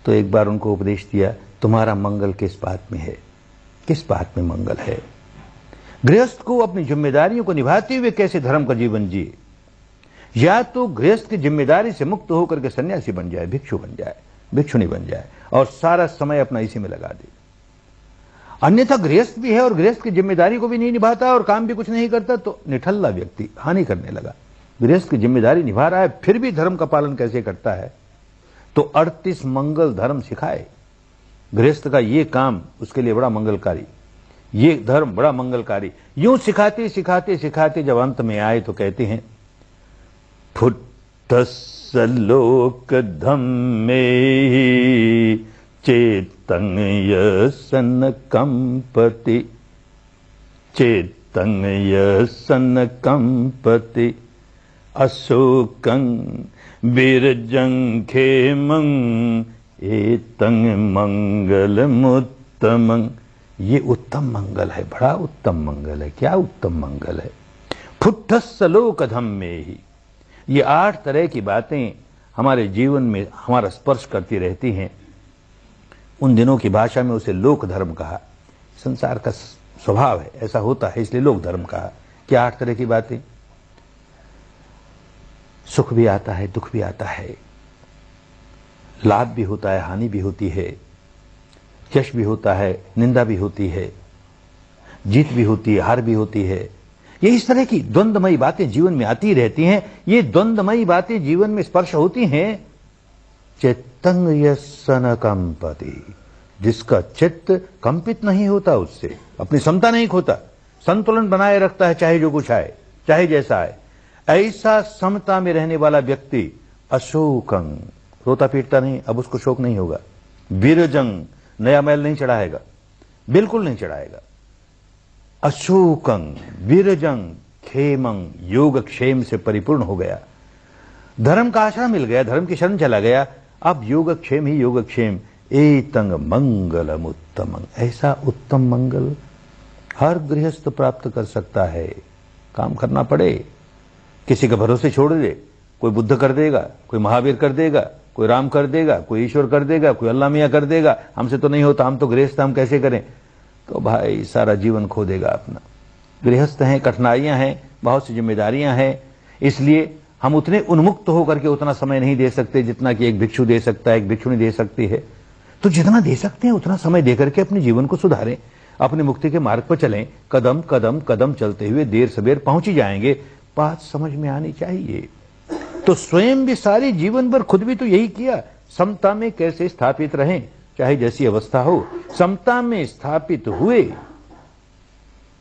तो एक बार उनको उपदेश दिया, तुम्हारा मंगल किस बात में है, किस बात में मंगल है। गृहस्थ को अपनी जिम्मेदारियों को निभाते हुए कैसे धर्म का जीवन जिए। या तो गृहस्थ की जिम्मेदारी से मुक्त होकर के सन्यासी बन जाए, भिक्षु बन जाए, भिक्षुणी बन जाए और सारा समय अपना इसी में लगा दे। अन्यथा गृहस्थ भी है और गृहस्थ की जिम्मेदारी को भी नहीं निभाता और काम भी कुछ नहीं करता तो निठल्ला व्यक्ति हानि करने लगा। गृहस्थ की जिम्मेदारी निभा रहा है फिर भी धर्म का पालन कैसे करता है, तो 38 मंगल धर्म सिखाए। गृहस्थ का ये काम उसके लिए बड़ा मंगलकारी, ये धर्म बड़ा मंगलकारी। यूं सिखाते सिखाते सिखाते जब अंत में आए तो कहते हैं, फुट्टस्सलोक धम्मे चेतंयसन कंपति, चेतंयसन कंपति अशोकं बिरजं खेमं एतं मंगलमुत्तमं। ये उत्तम मंगल है, बड़ा उत्तम मंगल है। क्या उत्तम मंगल है। फुट्टस्सलोक धम्मे ही, ये 8 तरह की बातें हमारे जीवन में हमारा स्पर्श करती रहती हैं। उन दिनों की भाषा में उसे लोक धर्म कहा। संसार का स्वभाव है, ऐसा होता है, इसलिए लोक धर्म कहा। क्या 8 तरह की बातें। सुख भी आता है, दुख भी आता है, लाभ भी होता है, हानि भी होती है, यश भी होता है, निंदा भी होती है, जीत भी होती है, हार भी होती है। ये इस तरह की द्वंद्वमयी बातें जीवन में आती रहती हैं। ये द्वंद्वमयी बातें जीवन में स्पर्श होती हैं। चित्तं कंपति, जिसका चित्त कंपित नहीं होता, उससे अपनी समता नहीं खोता, संतुलन बनाए रखता है, चाहे जो कुछ आए, चाहे जैसा आए। ऐसा समता में रहने वाला व्यक्ति अशोकं, रोता पीटता नहीं, अब उसको शोक नहीं होगा। विरजंग, नया मैल नहीं चढ़ाएगा, बिल्कुल नहीं चढ़ाएगा। अशोकं विरजंग खेमं, योग क्षेम से परिपूर्ण हो गया। धर्म का आश्रय मिल गया, धर्म की शरण चला गया, अब योगक्षेम ही योगक्षेम। एतंग मंगलम उत्तमं, ऐसा उत्तम मंगल हर गृहस्थ प्राप्त कर सकता है। काम करना पड़े, किसी के भरोसे छोड़ दे, कोई बुद्ध कर देगा, कोई महावीर कर देगा, कोई राम कर देगा, कोई ईश्वर कर देगा, कोई अल्लाह मियां कर देगा, हमसे तो नहीं होता, हम तो गृहस्थ, हम कैसे करें, तो भाई सारा जीवन खो देगा अपना। गृहस्थ हैं, कठिनाइयां हैं, बहुत सी जिम्मेदारियां हैं, इसलिए हम उतने उन्मुक्त होकर के उतना समय नहीं दे सकते जितना कि एक भिक्षु दे सकता है, एक भिक्षुणी दे सकती है। तो जितना दे सकते हैं उतना समय देकर के अपने जीवन को सुधारें, अपनी मुक्ति के मार्ग पर चलें। कदम कदम कदम चलते हुए देर सबेर पहुंच ही जाएंगे। बात समझ में आनी चाहिए। तो स्वयं भी सारे जीवन भर खुद भी तो यही किया, समता में कैसे स्थापित रहें, चाहे जैसी अवस्था हो। समता में स्थापित हुए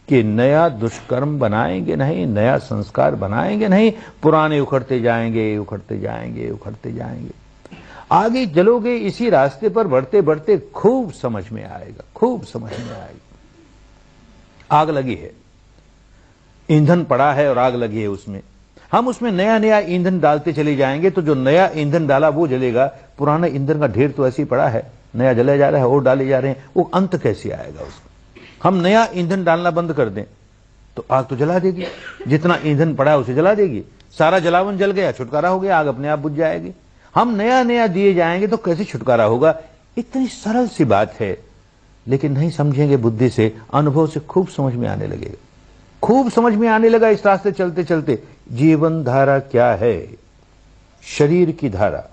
कि नया दुष्कर्म बनाएंगे नहीं, नया संस्कार बनाएंगे नहीं, पुराने उखड़ते जाएंगे, उखड़ते जाएंगे, उखड़ते जाएंगे। आगे चलोगे इसी रास्ते पर बढ़ते बढ़ते खूब समझ में आएगा, खूब समझ में आएगा। आग लगी है, ईंधन पड़ा है और आग लगी है उसमें, हम उसमें नया नया ईंधन डालते चले जाएंगे तो जो नया ईंधन डाला वो जलेगा। पुराना ईंधन का ढेर तो ऐसे ही पड़ा है, नया जला जा रहा है और डाले जा रहे हैं, वो अंत कैसे आएगा उसका। हम नया ईंधन डालना बंद कर दें तो आग तो जला देगी, जितना ईंधन पड़ा है उसे जला देगी, सारा जलावन जल गया, छुटकारा हो गया, आग अपने आप बुझ जाएगी। हम नया नया दिए जाएंगे तो कैसे छुटकारा होगा। इतनी सरल सी बात है, लेकिन नहीं समझेंगे बुद्धि से, अनुभव से खूब समझ में आने लगेगा, खूब समझ में आने लगा इस रास्ते चलते चलते। जीवन धारा क्या है, शरीर की धारा,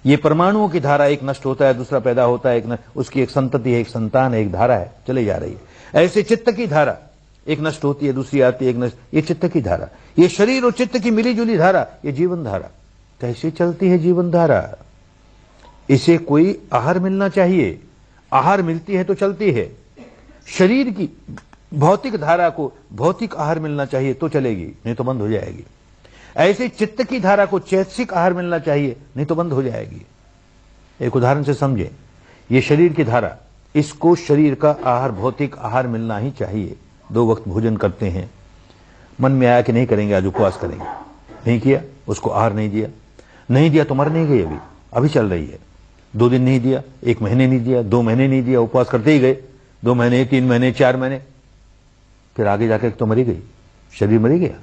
ये परमाणुओं की धारा, एक नष्ट होता है दूसरा पैदा होता है, उसकी एक संतति है, एक संतान है, एक धारा है, चले जा रही है। ऐसे चित्त की धारा, एक नष्ट होती है दूसरी आती है, एक नष्ट, ये चित्त की धारा, ये शरीर और चित्त की मिली जुली धारा, ये जीवन धारा। कैसे चलती है जीवन धारा। इसे कोई आहार मिलना चाहिए, आहार मिलती है तो चलती है। शरीर की भौतिक धारा को भौतिक आहार मिलना चाहिए तो चलेगी, नहीं तो बंद हो जाएगी। ऐसे चित्त की धारा को चैतसिक आहार मिलना चाहिए, नहीं तो बंद हो जाएगी। एक उदाहरण से समझें, ये शरीर की धारा, इसको शरीर का आहार भौतिक आहार मिलना ही चाहिए। 2 वक्त भोजन करते हैं, मन में आया कि नहीं करेंगे, आज उपवास करेंगे, नहीं किया, उसको आहार नहीं दिया, नहीं दिया तो मर नहीं गई, अभी चल रही है। 2 दिन नहीं दिया, 1 महीने नहीं दिया, 2 महीने नहीं दिया, उपवास करते ही गए, 2 महीने 3 महीने 4 महीने, फिर आगे जाकर तो मरी गई, शरीर मरी गया।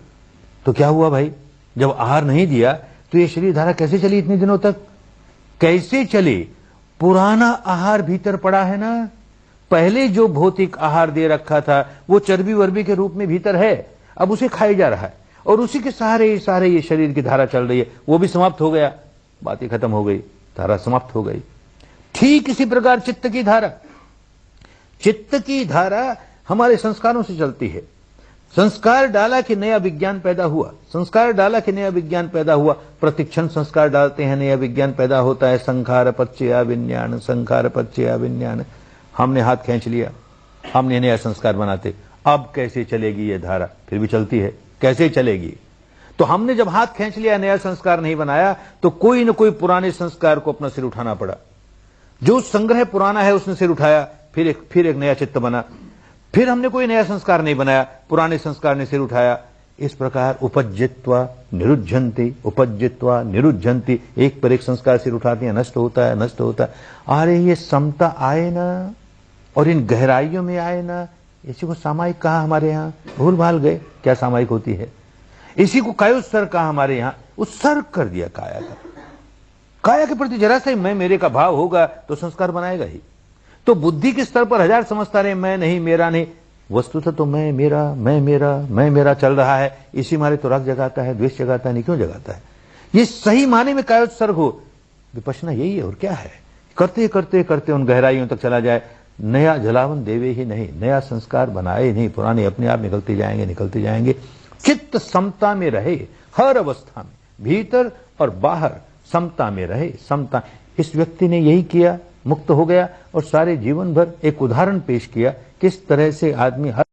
तो क्या हुआ भाई, जब आहार नहीं दिया तो ये शरीर धारा कैसे चली इतने दिनों तक, कैसे चली। पुराना आहार भीतर पड़ा है ना, पहले जो भौतिक आहार दे रखा था वो चर्बी वर्बी के रूप में भीतर है, अब उसे खाया जा रहा है और उसी के सहारे ये शरीर की धारा चल रही है, वो भी समाप्त हो गया, बात ही खत्म हो गई, धारा समाप्त हो गई। ठीक इसी प्रकार चित्त की धारा हमारे संस्कारों से चलती है। संस्कार डाला कि नया विज्ञान पैदा हुआ, संस्कार डाला कि नया विज्ञान पैदा हुआ, प्रतिक्षण संस्कार डालते हैं नया विज्ञान पैदा होता है। संखार पच्चया विज्ञान, संखार पच्चया विज्ञान। हमने हाथ खींच लिया, हमने नया संस्कार बनाते, अब कैसे चलेगी ये धारा, फिर भी चलती है, कैसे चलेगी। तो हमने जब हाथ खींच लिया, नया संस्कार नहीं बनाया, तो कोई न कोई पुराने संस्कार को अपना सिर उठाना पड़ा। जो संग्रह पुराना है उसने सिर उठाया, फिर एक नया चित्त बना, फिर हमने कोई नया संस्कार नहीं बनाया, पुराने संस्कार ने सिर उठाया। इस प्रकार उपज्जित्वा निरुज्झन्ति, उपज्जित्वा निरुज्झन्ति, एक पर एक संस्कार सिर उठाते हैं, नष्ट होता है, नष्ट होता है। अरे ये समता आए ना और इन गहराइयों में आए ना, इसी को सामायिक कहा हमारे यहाँ, भूल भाल गए क्या सामायिक होती है। इसी को कायोत्सर्ग कहा हमारे यहाँ, उत्सर्ग कर दिया काया का। काया के प्रति जरा सा ही मैं मेरे का भाव होगा तो संस्कार बनाएगा ही। तो बुद्धि के स्तर पर हजार समझता रहे, मैं नहीं, मेरा नहीं, वस्तुतः तो मैं मेरा चल रहा है। इसी मारे तो राग जगाता है, द्वेष जगाता है, नहीं क्यों जगाता है। ये सही माने में कायोत्सर्ग हो, विपश्यना यही है और क्या है। करते करते करते उन गहराइयों तक चला जाए, नया जलावन देवे ही नहीं, नया संस्कार बनाए नहीं, पुराने अपने आप निकलते जाएंगे। चित्त समता में रहे, हर अवस्था में, भीतर और बाहर समता में रहे, समता। इस व्यक्ति ने यही किया, मुक्त हो गया और सारे जीवन भर एक उदाहरण पेश किया किस तरह से आदमी हर